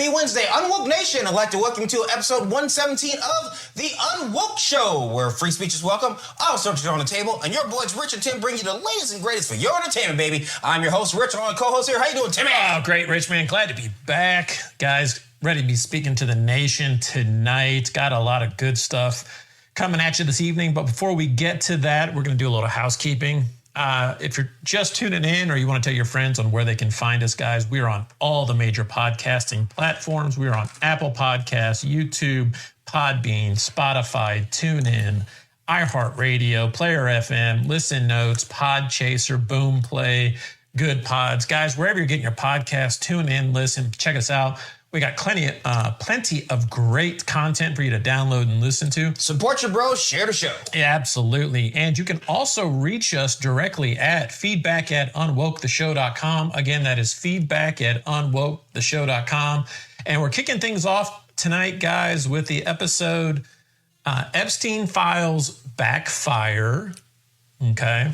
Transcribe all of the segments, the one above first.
Happy Wednesday, UnWoke Nation. I'd like to welcome you to episode 117 of the UnWoke Show, where free speech is welcome, all subjects are on the table, and your boys Rich and Tim bring you the latest and greatest for your entertainment, baby. I'm your host, Rich, and my co-host here. How you doing, Timmy? Oh, great, Rich, man. Glad to be back. Guys, ready to be speaking to the nation tonight. Got a lot of good stuff coming at you this evening, but before we get to that, we're going to do a little housekeeping. If you're just tuning in or you want to tell your friends on where they can find us, guys, we are on all the major podcasting platforms. We are on Apple Podcasts, YouTube, Podbean, Spotify, TuneIn, iHeartRadio, Player FM, Listen Notes, Podchaser, Boomplay, Good Pods. Guys, wherever you're getting your podcast, tune in, listen, check us out. We got plenty of great content for you to download and listen to. Support your bros, share the show. Yeah, absolutely. And you can also reach us directly at feedback@unwoketheshow.com. Again, that is feedback@unwoketheshow.com. And we're kicking things off tonight, guys, with the episode Epstein Files Backfire. Okay.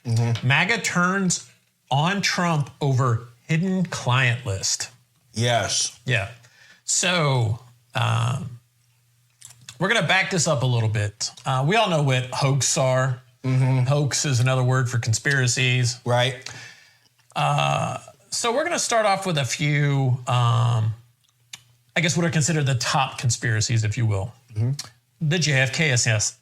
Mm-hmm. MAGA turns on Trump over hidden client list. Yes. Yeah. So we're going to back this up a little bit. We all know what hoax are. Mm-hmm. Hoax is another word for conspiracies. Right. So we're going to start off with a few, I guess what are considered the top conspiracies, if you will. Mm-hmm. The JFK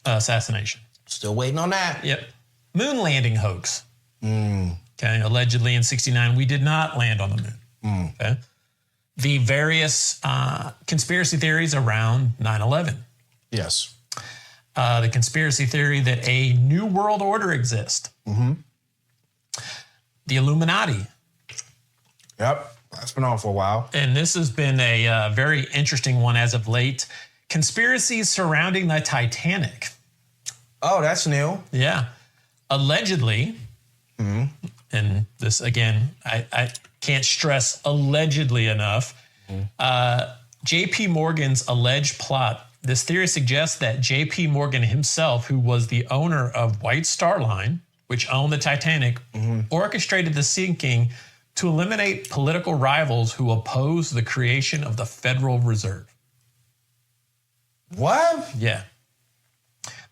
assassination. Still waiting on that. Yep. Moon landing hoax. Okay. Allegedly in 1969, we did not land on the moon. Okay. The various conspiracy theories around 9/11. Yes. The conspiracy theory that a new world order exists. Mm-hmm. The Illuminati. Yep. That's been on for a while. And this has been a very interesting one as of late. Conspiracies surrounding the Titanic. Oh, that's new. Yeah. Allegedly, and this, again, I can't stress allegedly enough, J.P. Morgan's alleged plot. This theory suggests that J.P. Morgan himself, who was the owner of White Star Line, which owned the Titanic, orchestrated the sinking to eliminate political rivals who opposed the creation of the Federal Reserve. What? Yeah.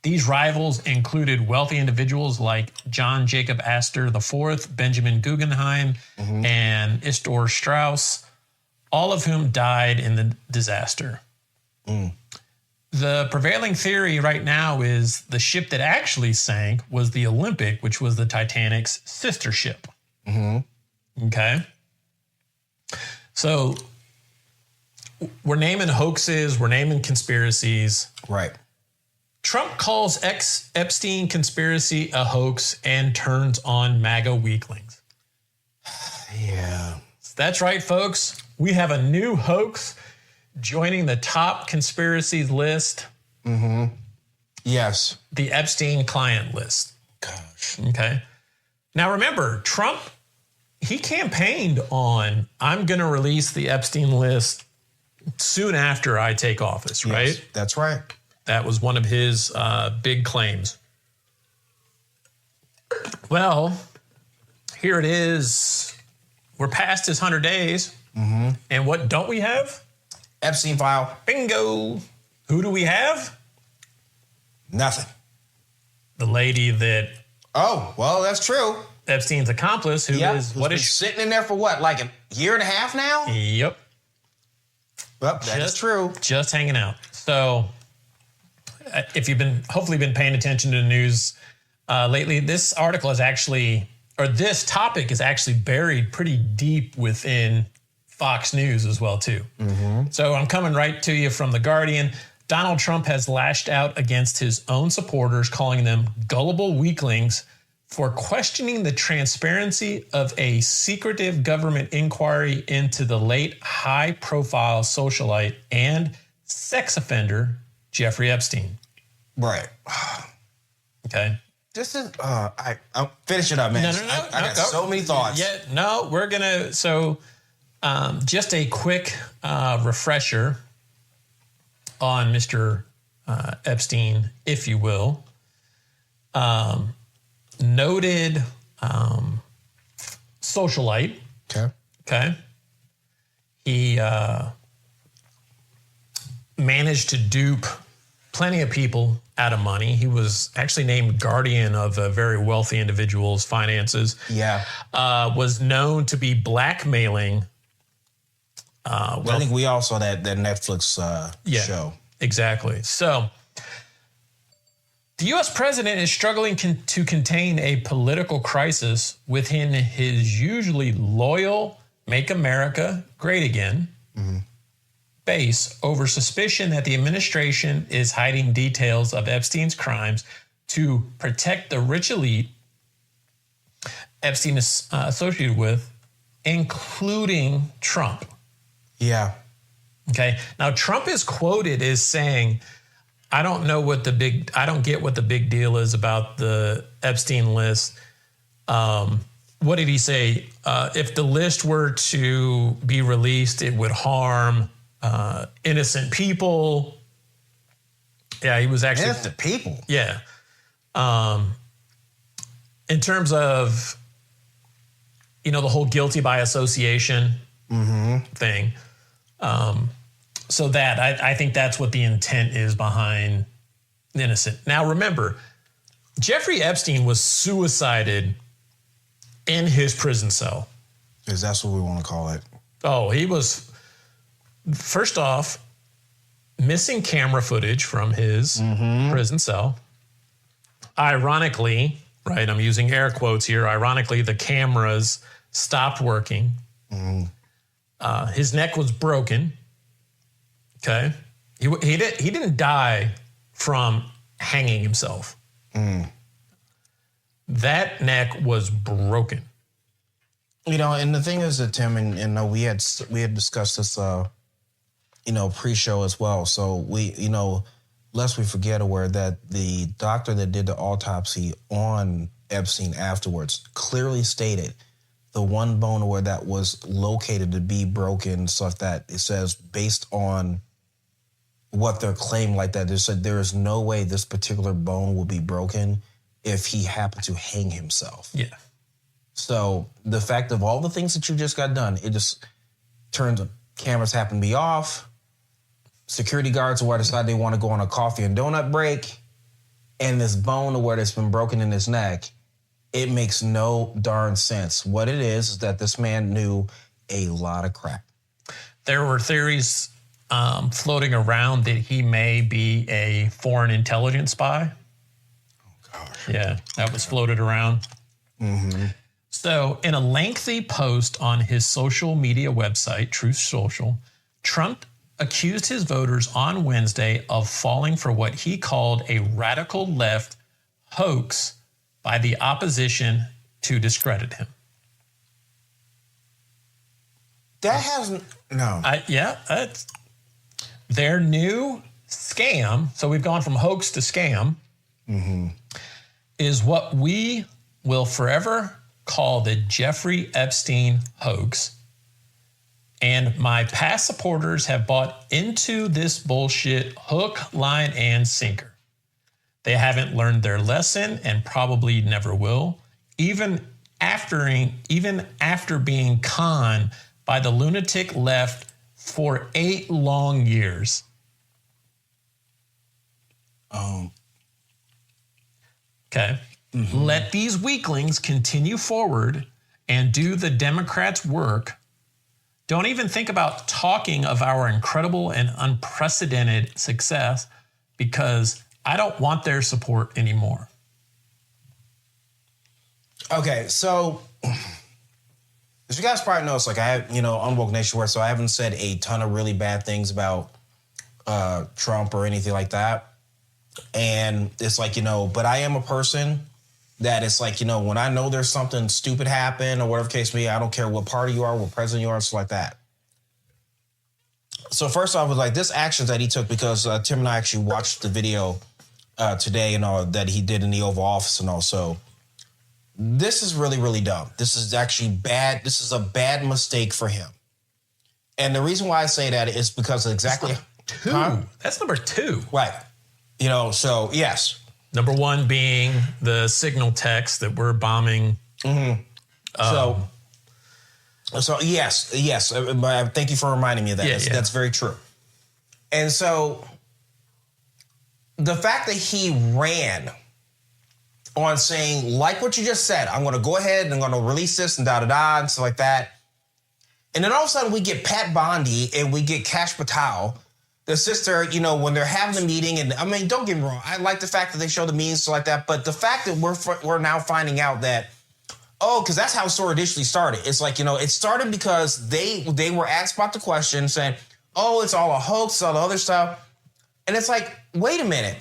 These rivals included wealthy individuals like John Jacob Astor IV, Benjamin Guggenheim, and Isidor Straus, all of whom died in the disaster. The prevailing theory right now is the ship that actually sank was the Olympic, which was the Titanic's sister ship. Okay? So we're naming hoaxes, we're naming conspiracies. Right. Trump calls Epstein conspiracy a hoax and turns on MAGA weaklings. Yeah. That's right, folks. We have a new hoax joining the top conspiracies list. Yes. The Epstein client list. Gosh. Okay. Now remember, Trump, he campaigned on, I'm going to release the Epstein list soon after I take office, right? Yes, that's right. That was one of his big claims. Well, here it is. We're past his 100 days. And what don't we have? Epstein file. Bingo. Who do we have? Nothing. The lady that Oh, well, that's true. Epstein's accomplice, who is what is sitting in there for what, like a year and a half now? Yep. Well, that's true. Just hanging out. So if you've hopefully been paying attention to the news lately, this article is actually, or this topic is actually buried pretty deep within Fox News as well, too. So I'm coming right to you from The Guardian. Donald Trump has lashed out against his own supporters, calling them gullible weaklings for questioning the transparency of a secretive government inquiry into the late high-profile socialite and sex offender Jeffrey Epstein. Right. Okay. This is, I'm finishing up, man. No. I got so many thoughts. Yeah, no, we're going to, so just a quick refresher on Mr. Epstein, if you will. Noted socialite. Okay. Okay. He managed to dupe plenty of people out of money. He was actually named guardian of a very wealthy individual's finances. Yeah. Was known to be blackmailing. I think we all saw that Netflix show. Exactly. So the U.S. president is struggling to contain a political crisis within his usually loyal Make America Great Again base over suspicion that the administration is hiding details of Epstein's crimes to protect the rich elite Epstein is associated with, including Trump. Yeah. Okay. Now, Trump is quoted as saying, I don't get what the big deal is about the Epstein list. What did he say? If the list were to be released, it would harm innocent people. Yeah, he was actually innocent people. Yeah. In terms of, the whole guilty by association thing. So that I think that's what the intent is behind innocent. Now, remember, Jeffrey Epstein was suicided in his prison cell. Because that's what we want to call it. Oh, he was, first off, missing camera footage from his prison cell. Ironically, right, I'm using air quotes here. Ironically, the cameras stopped working. His neck was broken. Okay. He didn't die from hanging himself. That neck was broken. And the thing is that Tim and we had discussed this, pre-show as well. So lest we forget aware that the doctor that did the autopsy on Epstein afterwards clearly stated the one bone where that was located to be broken, stuff that it says based on what they're claiming like that. They said there is no way this particular bone will be broken if he happened to hang himself. Yeah. So the fact of all the things that you just got done, it just turns cameras happen to be off. Security guards where decide they want to go on a coffee and donut break. And this bone where it's been broken in his neck, it makes no darn sense. What it is that this man knew a lot of crap. There were theories floating around that he may be a foreign intelligence spy. Oh, gosh. Yeah, that was floated around. So in a lengthy post on his social media website, Truth Social, Trump accused his voters on Wednesday of falling for what he called a radical left hoax by the opposition to discredit him. That hasn't, no. That's their new scam. So we've gone from hoax to scam. Is what we will forever call the Jeffrey Epstein hoax. And my past supporters have bought into this bullshit hook, line, and sinker. They haven't learned their lesson and probably never will, even after being conned by the lunatic left for 8 long years. Okay. Let these weaklings continue forward and do the Democrats' work. Don't even think about talking of our incredible and unprecedented success because I don't want their support anymore. Okay, so as you guys probably know, it's like I have, UnWoke Nation, so I haven't said a ton of really bad things about Trump or anything like that. And it's like, but I am a person that it's like, when I know there's something stupid happen or whatever case may be, I don't care what party you are, what president you are, stuff like that. So first off, was like this actions that he took because Tim and I actually watched the video today and all that he did in the Oval Office and also. This is really, really dumb. This is actually bad. This is a bad mistake for him. And the reason why I say that is because of exactly... That's number 2. Right. So yes. Number 1 being the signal text that we're bombing. So yes. Thank you for reminding me of that. That's very true. And so the fact that he ran on saying, like what you just said, I'm going to go ahead and I'm going to release this and da-da-da and stuff like that. And then all of a sudden we get Pat Bondi and we get Kash Patel, the sister, you know, when they're having the meeting. And I mean, don't get me wrong. I like the fact that they show the meetings like that. But the fact that we're now finding out that, because that's how it sort of initially started. It's like, you know, it started because they were asked about the question saying, it's all a hoax, all the other stuff. And it's like, wait a minute.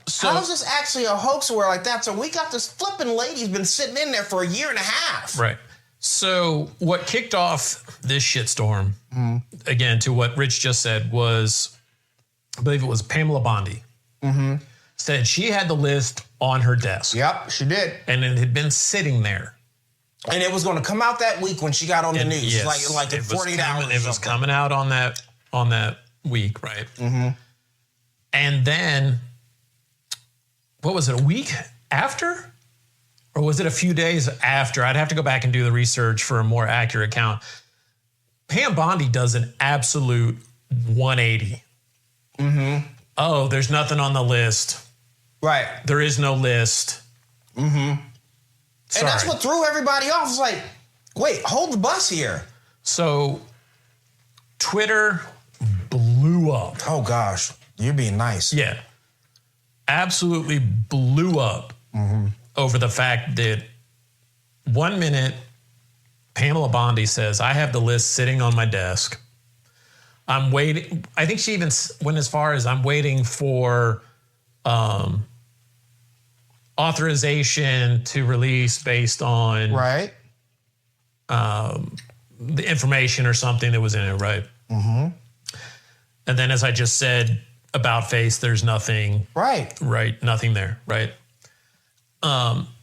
So, how is this actually a hoax or like that? So we got this flipping lady's been sitting in there for a year and a half. Right. So what kicked off this shitstorm, again, to what Rich just said, was, I believe it was Pamela Bondi, said she had the list on her desk. Yep, she did. And it had been sitting there. And it was going to come out that week when she got on the news, yes, like in 48 hours. It was coming out on that week, right? And then, what was it, a week after? Or was it a few days after? I'd have to go back and do the research for a more accurate count. Pam Bondi does an absolute 180. Oh, there's nothing on the list. Right. There is no list. And that's what threw everybody off. It's like, wait, hold the bus here. So Twitter blew up. Oh, gosh. You're being nice. Yeah. Absolutely blew up over the fact that 1 minute Pamela Bondi says, I have the list sitting on my desk. I'm waiting. I think she even went as far as, I'm waiting for authorization to release based on the information or something that was in it, right? And then, as I just said, about face, there's nothing. Right, nothing there, right?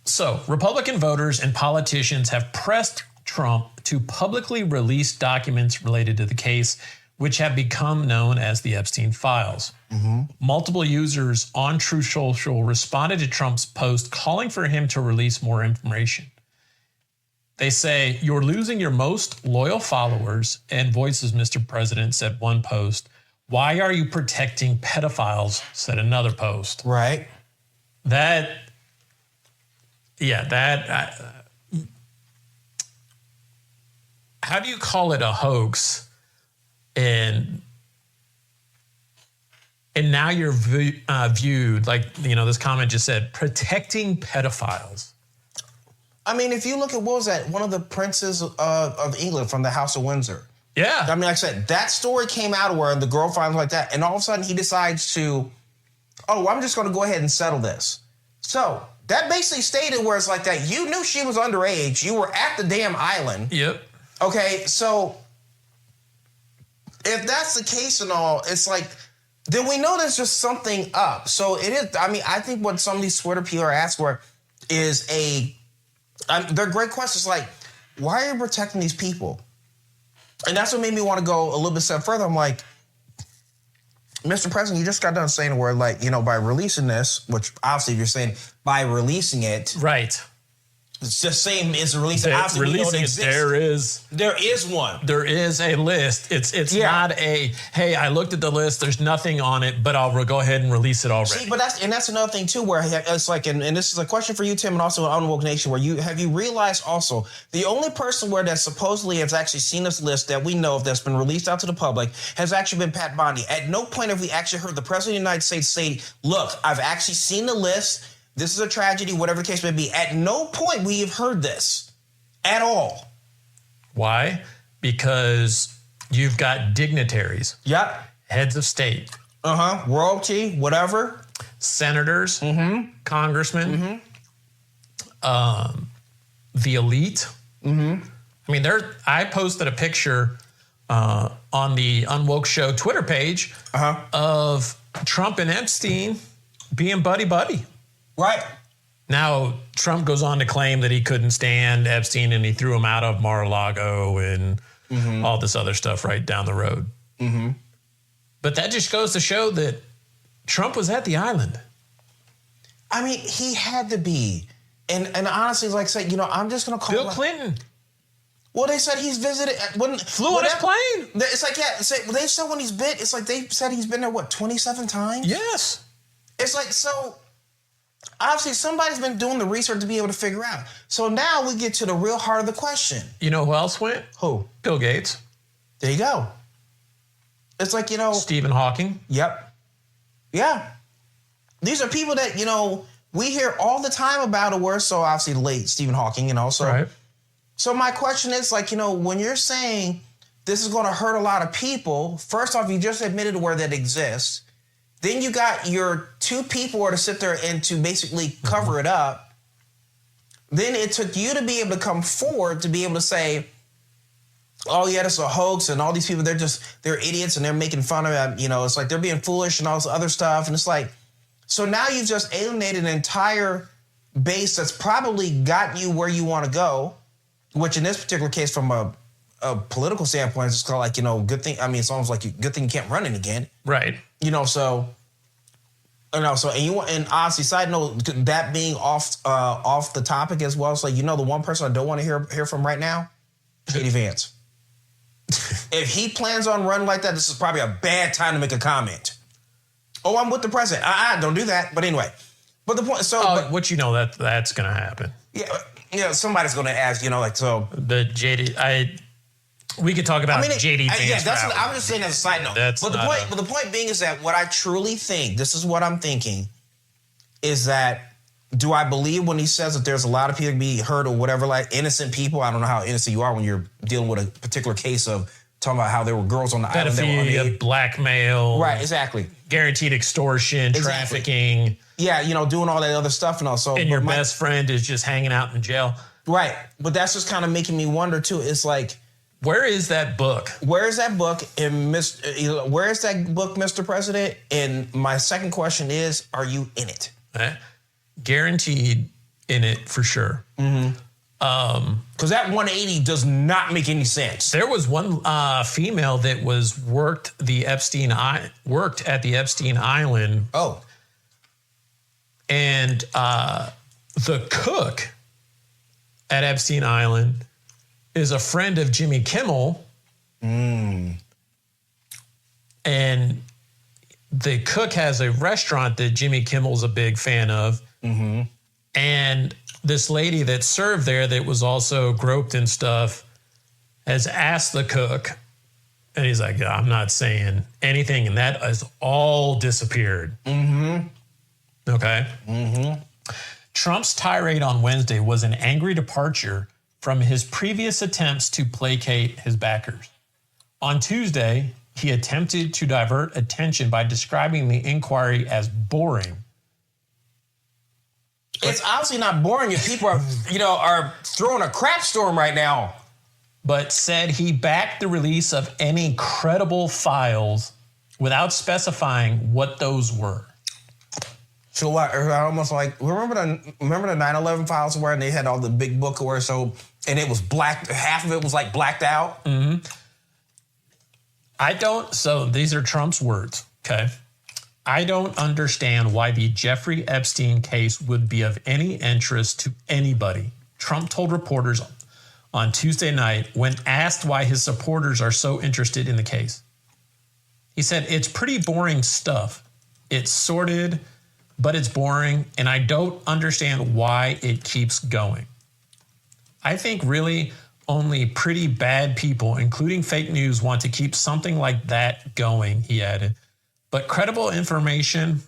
So Republican voters and politicians have pressed Trump to publicly release documents related to the case, which have become known as the Epstein files. Multiple users on Truth Social responded to Trump's post calling for him to release more information. They say, "You're losing your most loyal followers and voices, Mr. President," said one post. "Why are you protecting pedophiles?" said another post. Right. How do you call it a hoax? And now you're viewed, like, you know, this comment just said, protecting pedophiles. I mean, if you look at, what was that, one of the princes of England from the House of Windsor. Yeah. I mean, like I said, that story came out where the girl finds like that, and all of a sudden he decides to, I'm just going to go ahead and settle this. So that basically stated where it's like that. You knew she was underage. You were at the damn island. Yep. Okay, so if that's the case and all, it's like, then we know there's just something up. So it is, I mean, I think what some of these Twitter people are asked for is they're great questions like, why are you protecting these people? And that's what made me want to go a little bit step further. I'm like, Mr. President, you just got done saying where, like, you know, by releasing this, which obviously you're saying by releasing it. Right. It's just same as releasing. Obviously, releasing it, there is one. There is a list. It's not a, hey, I looked at the list, there's nothing on it, but I'll go ahead and release it already. See, but that's another thing too, where it's like, and this is a question for you, Tim, and also on UnWoke Nation, where have you realized also the only person where that supposedly has actually seen this list that we know of that's been released out to the public has actually been Pat Bondi. At no point have we actually heard the President of the United States say, look, I've actually seen the list. This is a tragedy, whatever the case may be. At no point we have heard this at all. Why? Because you've got dignitaries. Yep. Heads of state. Royalty, whatever. Senators. Congressmen. The elite. I mean, I posted a picture on the UnWoke Show Twitter page of Trump and Epstein being buddy-buddy. Right. Now, Trump goes on to claim that he couldn't stand Epstein and he threw him out of Mar-a-Lago and all this other stuff right down the road. But that just goes to show that Trump was at the island. I mean, he had to be. And honestly, like I said, you know, I'm just going to call Bill Clinton. Well, they said he's visited. Flew on his plane. It's like, yeah, they said when he's been, it's like they said he's been there, 27 times? Yes. It's like, so obviously somebody's been doing the research to be able to figure out. So now we get to the real heart of the question. You know who else went? Who? Bill Gates. There you go. It's like, Stephen Hawking. Yep. Yeah. These are people that, we hear all the time about it. So obviously late Stephen Hawking, so. Right. So my question is like, when you're saying this is going to hurt a lot of people, first off, you just admitted where that exists. Then you got your two people to sit there and to basically cover it up. Then it took you to be able to come forward to be able to say, oh yeah, that's a hoax, and all these people, they're idiots and they're making fun of it. It's like they're being foolish and all this other stuff. And it's like, so now you've just alienated an entire base that's probably gotten you where you want to go, which in this particular case, from a political standpoint, it's called like, good thing. I mean, it's almost like good thing you can't run it again. Right. So and honestly, side note, that being off the topic as well. It's like, the one person I don't want to hear from right now, J.D. Vance. If he plans on running like that, this is probably a bad time to make a comment. Oh, I'm with the president. Don't do that. But anyway, but the point. So, that's going to happen. Yeah, somebody's going to ask. So the JD. We could talk about JD Vance. Yeah, I'm just saying as a side note. But the point being is that what I truly think, this is what I'm thinking, is that. Do I believe when he says that there's a lot of people be hurt or whatever, like innocent people? I don't know how innocent you are when you're dealing with a particular case of talking about how there were girls on the island. Pedophilia, blackmail. Right, exactly. Guaranteed extortion, trafficking. Yeah, doing all that other stuff and all. So, and your best friend is just hanging out in jail. Right. But that's just kind of making me wonder, too. It's like, where is that book? Where is that book, where is that book, Mr. President? And my second question is, are you in it? Guaranteed in it for sure. Mm-hmm. Because that 180 does not make any sense. There was one female that worked at the Epstein Island. Oh. And the cook at Epstein Island is a friend of Jimmy Kimmel. Mm. And the cook has a restaurant that Jimmy Kimmel's a big fan of. Mm-hmm. And this lady that served there that was also groped and stuff has asked the cook, and he's like, I'm not saying anything, and that has all disappeared. Mm-hmm. Okay? Mm-hmm. Trump's tirade on Wednesday was an angry departure from his previous attempts to placate his backers. On Tuesday, he attempted to divert attention by describing the inquiry as boring. It's obviously not boring if people are throwing a crap storm right now. But said he backed the release of any credible files without specifying what those were. So what? Almost like remember the 9/11 files where they had all the big book or so, and it was black. Half of it was like blacked out. Mm-hmm. So these are Trump's words. Okay. I don't understand why the Jeffrey Epstein case would be of any interest to anybody, Trump told reporters on Tuesday night when asked why his supporters are so interested in the case. He said, it's pretty boring stuff. It's sordid, but it's boring, and I don't understand why it keeps going. I think really only pretty bad people, including fake news, want to keep something like that going, he added. But credible information,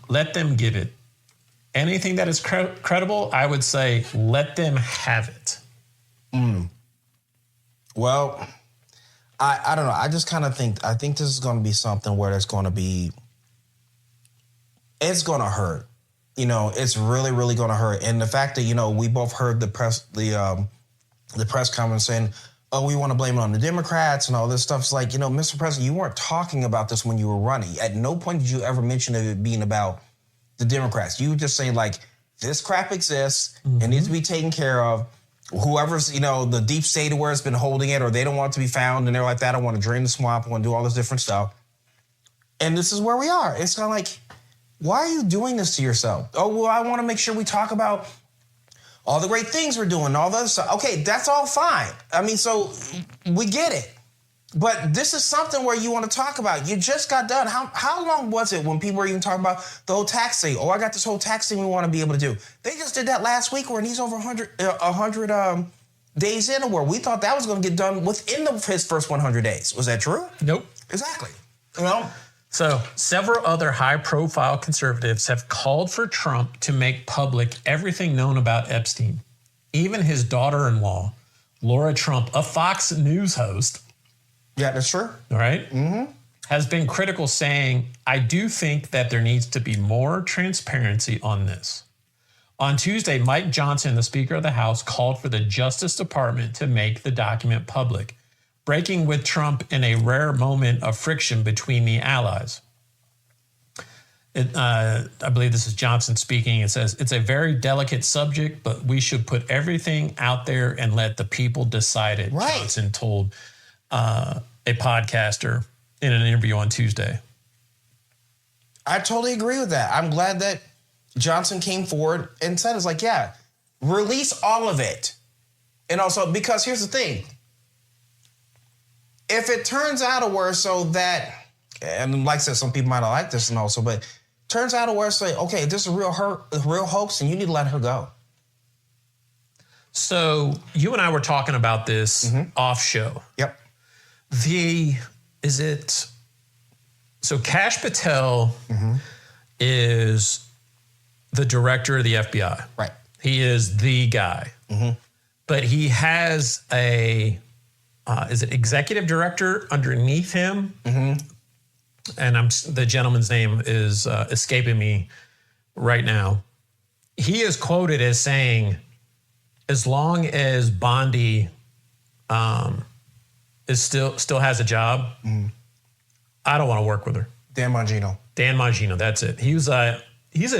let them give it. Anything that is credible, I would say, let them have it. Well, I don't know. I just kind of think this is going to be something where it's going to hurt. It's really, really going to hurt. And the fact that, we both heard the press conference saying, oh, we want to blame it on the Democrats and all this stuff. It's like, Mr. President, you weren't talking about this when you were running. At no point did you ever mention it being about the Democrats. You were just saying, like, this crap exists. Mm-hmm. It needs to be taken care of. Whoever's, the deep state where it's been holding it, or they don't want it to be found, and they're like that. I want to drain the swamp. I want to do all this different stuff. And this is where we are. It's kind of like, why are you doing this to yourself? Oh, well, I want to make sure we talk about all the great things we're doing, all the other stuff. Okay, that's all fine. I mean, so we get it. But this is something where you want to talk about. You just got done. How long was it when people were even talking about the whole tax thing? Oh, I got this whole tax thing we want to be able to do. They just did that last week where he's over 100 days in, where we thought that was going to get done within his first 100 days. Was that true? Nope. Exactly. You know? So several other high-profile conservatives have called for Trump to make public everything known about Epstein. Even his daughter-in-law, Laura Trump, a Fox News host, yeah, that's true. All right. Has been critical, saying, I do think that there needs to be more transparency on this. On Tuesday, Mike Johnson, the Speaker of the House, called for the Justice Department to make the document public, breaking with Trump in a rare moment of friction between the allies. I believe this is Johnson speaking. It says, it's a very delicate subject, but we should put everything out there and let the people decide it, right. Johnson told a podcaster in an interview on Tuesday. I totally agree with that. I'm glad that Johnson came forward and said, it's like, yeah, release all of it. And also, because here's the thing. If it turns out a where so that, and like I said, some people might not like this and also, but turns out a where so, okay, this is a real hoax and you need to let her go. So you and I were talking about this off show. Yep. So Kash Patel is the director of the FBI. Right. He is the guy. But he has is it executive director underneath him? And the gentleman's name is escaping me right now. He is quoted as saying, as long as Bondi is still has a job, I don't want to work with her. Dan Bongino, that's it. He's a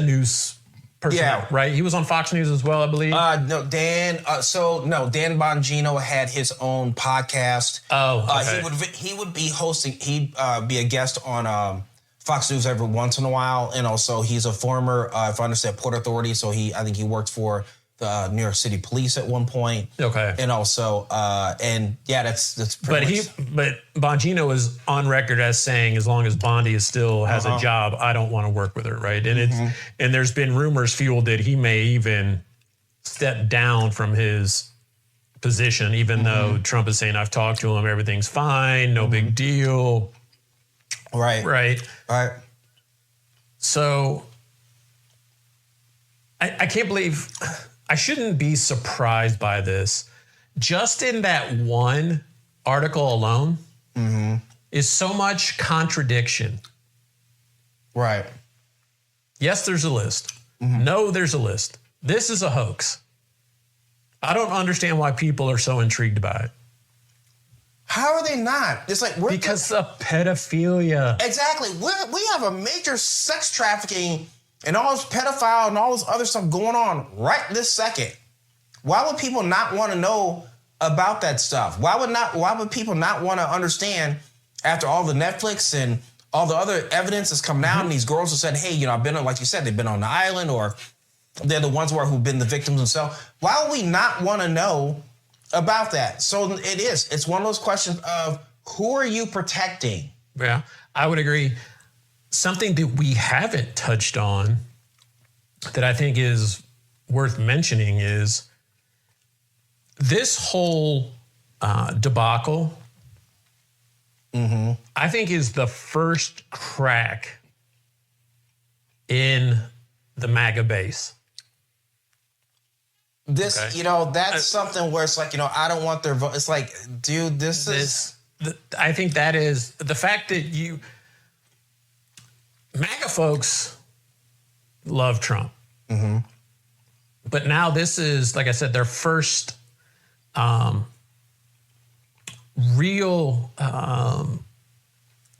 news person, right? He was on Fox News as well, I believe. No, Dan Bongino had his own podcast. Okay. He would be hosting. He'd be a guest on Fox News every once in a while, and also he's a former, if I understand, Port Authority. So I think he worked for the New York City Police at one point. Okay. And also, that's pretty much. But Bongino is on record as saying, as long as Bondi still has a job, I don't want to work with her, right? And and there's been rumors fueled that he may even step down from his position, even though Trump is saying, I've talked to him, everything's fine, no big deal. Right. So I can't believe, I shouldn't be surprised by this. Just in that one article alone is so much contradiction. Right. Yes, there's a list. No, there's a list. This is a hoax. I don't understand why people are so intrigued by it. How are they not? It's like because of pedophilia. Exactly. We have a major sex trafficking and all this pedophile and all this other stuff going on right this second. Why would people not want to know about that stuff? Why would people not want to understand after all the Netflix and all the other evidence that's come out and these girls have said, hey, I've been on, like you said, they've been on the island or they're the ones who've been the victims themselves. Why would we not want to know about that? So it's one of those questions of who are you protecting? Yeah, I would agree. Something that we haven't touched on that I think is worth mentioning is this whole debacle, I think is the first crack in the MAGA base. This, that's something where it's like, I don't want their vote. It's like, dude, I think that is the fact that MAGA folks love Trump. But now this is, like I said, their first real,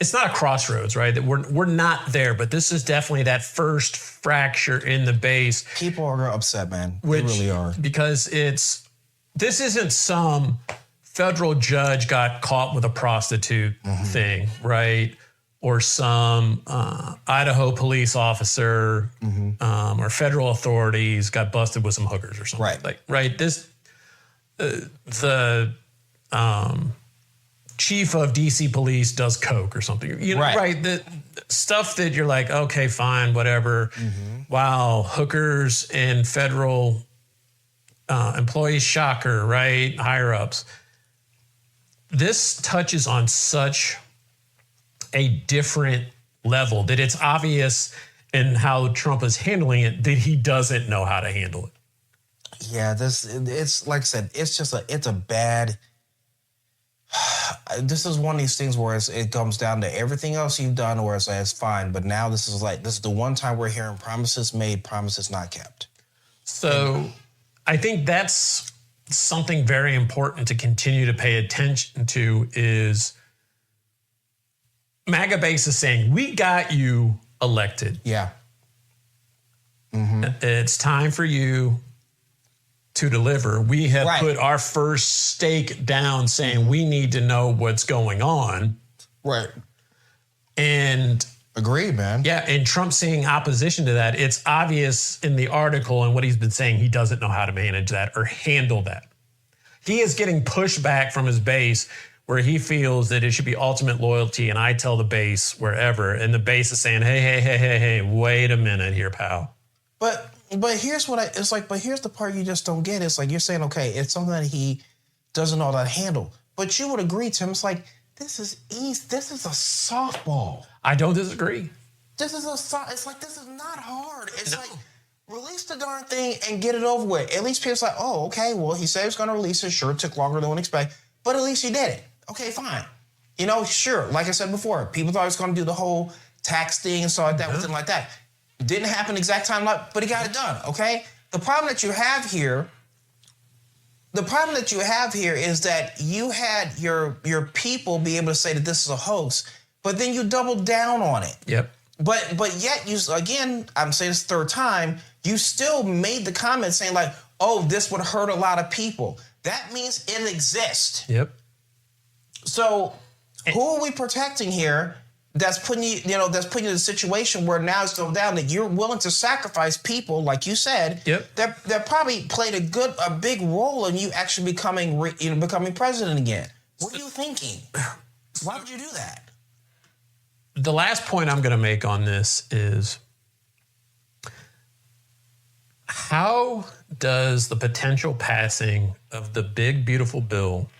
it's not a crossroads, right? That we're not there, but this is definitely that first fracture in the base. People are upset, man. They really are. Because this isn't some federal judge got caught with a prostitute thing, right? or some Idaho police officer or federal authorities got busted with some hookers or something. Right. The chief of DC police does coke or something. You know, right. The stuff that you're like, okay, fine, whatever. Wow, hookers and federal employees, shocker, right? Higher ups. This touches on such a different level that it's obvious in how Trump is handling it that he doesn't know how to handle it. Yeah, it's like I said, it's a bad. This is one of these things where it comes down to everything else you've done where it's fine, but now this is the one time we're hearing promises made, promises not kept. So I think that's something very important to continue to pay attention to is MAGA base is saying, we got you elected. Yeah. It's time for you to deliver. We have put our first stake down saying we need to know what's going on. Right. And agreed, man. Yeah, and Trump seeing opposition to that, it's obvious in the article and what he's been saying, he doesn't know how to manage that or handle that. He is getting pushback from his base where he feels that it should be ultimate loyalty, and I tell the base wherever, and the base is saying, hey, wait a minute here, pal. But here's here's the part you just don't get. It's like you're saying, okay, it's something that he doesn't know how to handle. But you would agree, Tim, it's like, this is easy. This is a softball. I don't disagree. This is not hard. It's like, release the darn thing and get it over with. At least people's like, oh, okay, well, he said he was going to release it. Sure, it took longer than we expect, but at least he did it. Okay, fine. You know, sure, like I said before, people thought he was going to do the whole tax thing and stuff like that, something like that. Didn't happen exact time, but he got it done, okay? The problem that you have here is that you had your people be able to say that this is a hoax, but then you doubled down on it. Yep. But yet, I'm saying this third time, you still made the comment saying like, oh, this would hurt a lot of people. That means it exists. Yep. So who are we protecting here that's putting you in a situation where now it's going down that you're willing to sacrifice people, like you said, that probably played a big role in you actually becoming president again. What are you thinking? Why would you do that? The last point I'm going to make on this is how does the potential passing of the big, beautiful bill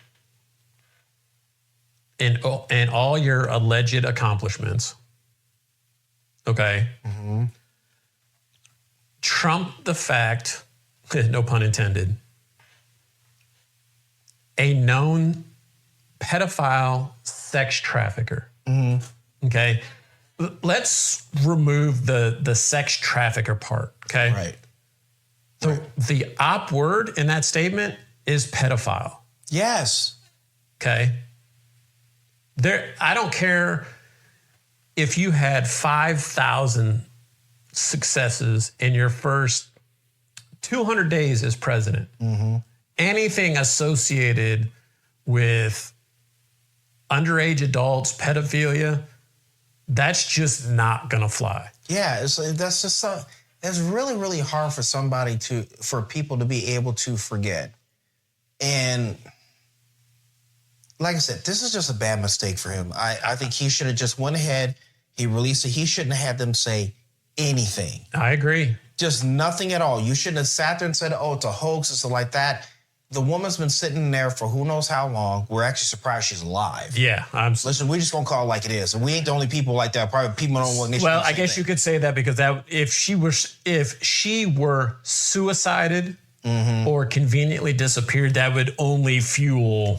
and all your alleged accomplishments, okay, trump the fact, no pun intended, a known pedophile sex trafficker. Okay, let's remove the sex trafficker part. Okay, right. So the op word in that statement is pedophile. Yes. Okay. I don't care if you had 5,000 successes in your first 200 days as president. Anything associated with underage adults, pedophilia, that's just not gonna fly. Yeah, it's really, really hard for people to be able to forget. And like I said, this is just a bad mistake for him. I think he should have just went ahead, he released it. He shouldn't have had them say anything. I agree. Just nothing at all. You shouldn't have sat there and said, oh, it's a hoax, it's like that. The woman's been sitting there for who knows how long. We're actually surprised she's alive. Yeah, listen, we're just gonna call it like it is. And we ain't the only people like that. Probably people don't want to. Well, I guess you could say that because if she were suicided or conveniently disappeared, that would only fuel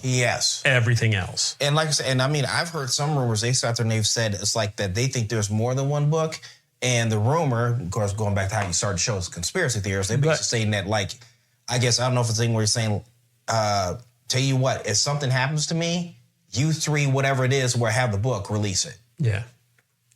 everything else. And like I said, and I mean, I've heard some rumors. They sat there and they've said it's like that. They think there's more than one book. And the rumor, of course, going back to how you started the show, is conspiracy theorists. They're basically saying that like. I guess, I don't know if it's a thing where you're saying, tell you what, if something happens to me, you three, whatever it is, where I have the book, release it. Yeah.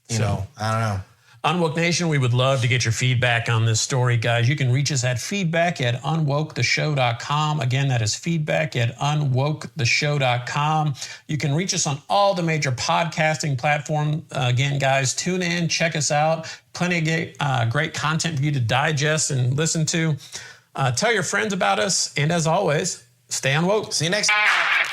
You know, I don't UnWoke Nation, we would love to get your feedback on this story, guys. You can reach us at feedback@unwoketheshow.com. Again, that is feedback@unwoketheshow.com. You can reach us on all the major podcasting platforms. Again, guys, tune in, check us out. Plenty of great content for you to digest and listen to. Tell your friends about us. And as always, stay unwoke. See you next time.